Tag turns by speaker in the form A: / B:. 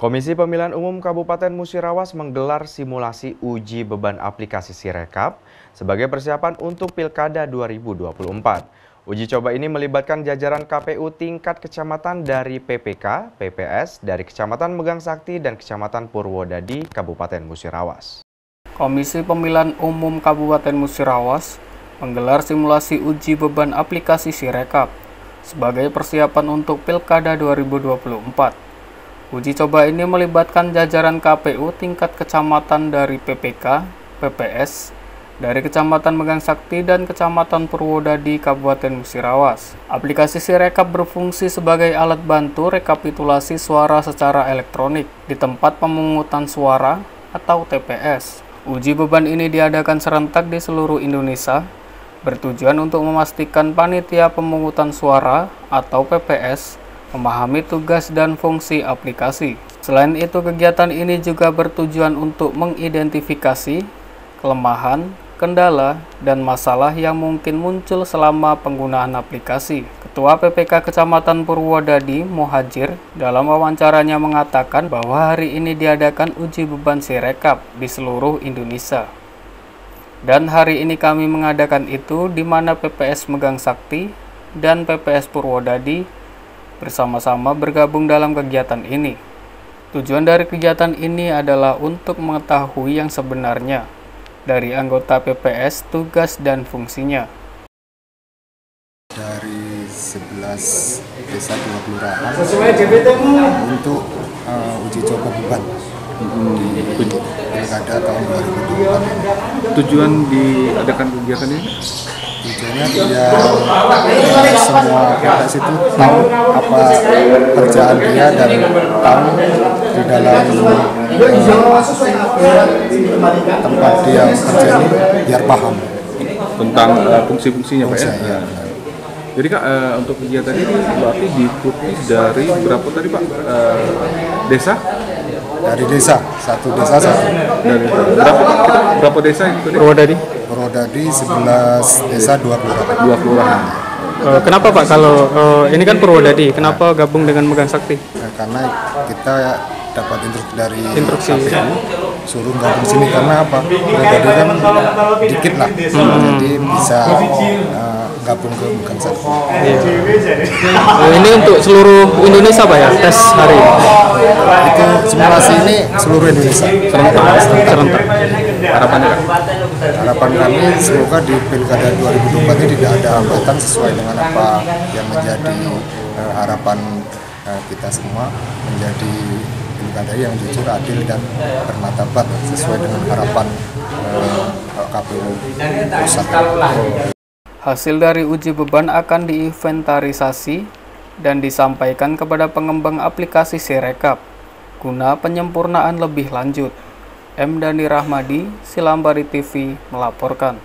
A: Komisi Pemilihan Umum Kabupaten Musirawas menggelar simulasi uji beban aplikasi Sirekap sebagai persiapan untuk Pilkada 2024. Uji coba ini melibatkan jajaran KPU tingkat kecamatan dari PPK, PPS, dari Kecamatan Megang Sakti dan Kecamatan Purwodadi, Kabupaten Musirawas.
B: Komisi Pemilihan Umum Kabupaten Musirawas menggelar simulasi uji beban aplikasi Sirekap sebagai persiapan untuk Pilkada 2024. Uji coba ini melibatkan jajaran KPU tingkat kecamatan dari PPK, PPS, dari Kecamatan Megang Sakti dan Kecamatan Purwodadi, Kabupaten Musirawas. Aplikasi Sirekap berfungsi sebagai alat bantu rekapitulasi suara secara elektronik di tempat pemungutan suara atau TPS. Uji beban ini diadakan serentak di seluruh Indonesia, bertujuan untuk memastikan panitia pemungutan suara atau PPS memahami tugas dan fungsi aplikasi. Selain itu, kegiatan ini juga bertujuan untuk mengidentifikasi kelemahan, kendala, dan masalah yang mungkin muncul selama penggunaan aplikasi. Ketua PPK Kecamatan Purwodadi, Muhajir, dalam wawancaranya mengatakan bahwa hari ini diadakan uji beban Sirekap di seluruh Indonesia. Dan hari ini kami mengadakan itu di mana PPS Megang Sakti dan PPS Purwodadi bersama-sama bergabung dalam kegiatan ini. Tujuan dari kegiatan ini adalah untuk mengetahui yang sebenarnya dari anggota PPS, tugas dan fungsinya.
C: Dari 11 desa 2 kelurahan untuk uji coba beban di Pilkada tahun 2024.
D: Tujuan diadakan kegiatan ini?
C: Tujuannya biar semua PPS itu tahu apa kerjaan dia dan tahu di dalam tempat dia kerja ini biar paham
D: Tentang fungsi-fungsinya Pak ya?
C: Ya.
D: Jadi Kak, untuk kegiatan ini berarti diikuti dari berapa tadi Pak? Desa?
C: Dari desa, satu desa satu.
D: Dari berapa desa itu tadi?
C: Purwodadi 11 desa 2 kelurahan.
D: 2 kelurahan.
B: Kenapa Pak kalau ini kan Purwodadi, kenapa gabung dengan Megang Sakti?
C: Nah, karena kita dapat instruksi dari KPU suruh gabung sini karena apa? Purwodadi kan dikit lah, jadi bisa gabung ke Megang Sakti.
B: Ini untuk seluruh Indonesia Pak ya, tes hari ini?
C: Itu simulasi ini seluruh Indonesia.
B: Serentak.
C: Harapan kami semoga di Pilkada 2024 ini tidak ada hambatan sesuai dengan apa yang menjadi harapan kita semua, menjadi Pilkada yang jujur, adil dan bermartabat sesuai dengan harapan KPU pusat.
B: Hasil dari uji beban akan diinventarisasi dan disampaikan kepada pengembang aplikasi Sirekap guna penyempurnaan lebih lanjut. M. Dhani Rahmadi, Silambari TV melaporkan.